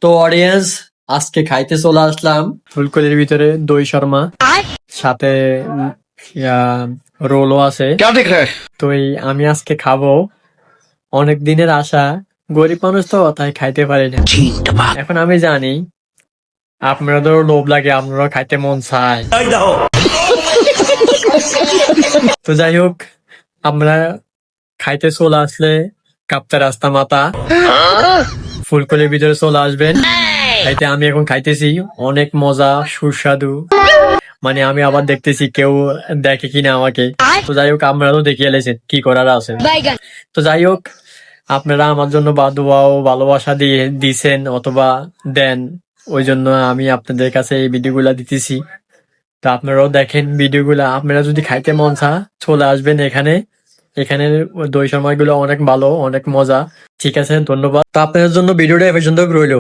তো অডিয়েন্স, আজকে খাইতে চলে আসলাম ফুলকলির ভিতরে দই শর্মা, সাথে রোলও আছে। তো আমি আজকে খাবো, অনেক দিনের আশা। গরিব মানুষ তো তাই খাইতে পারি না। এখন আমি জানি আপনাদেরও লোভ লাগে, আপনারা খাইতে মন চায়। তো যাই হোক, আমরা খাইতে চলে আসলে কাপ্তা রাস্তা মাতা ফুলকলির ভিতরে চলে আসবেন খাইতে। আমি এখন খাইতেছি, অনেক মজা, সুস্বাদু। মানে আমি আবার দেখতেছি কেউ দেখে কিনা আমাকে। তো যাই হোক, আপনারা তো দেখিয়ে এলেছেন, কি করার আছে। তো যাই হোক, আপনারা আমার জন্য দোয়া ও ভালোবাসা দিয়ে দিছেন অথবা দেন, ওই জন্য আমি আপনাদের কাছে এই ভিডিওগুলা দিতেছি। তো আপনারাও দেখেন ভিডিওগুলা। আপনারা যদি খাইতে মন চায় চলে আসবেন এখানে। এখানে দই সময়গুলো অনেক ভালো, অনেক মজা। ঠিক আছে, ধন্যবাদ। তো আপনাদের জন্য ভিডিওটা এ পর্যন্ত রইল।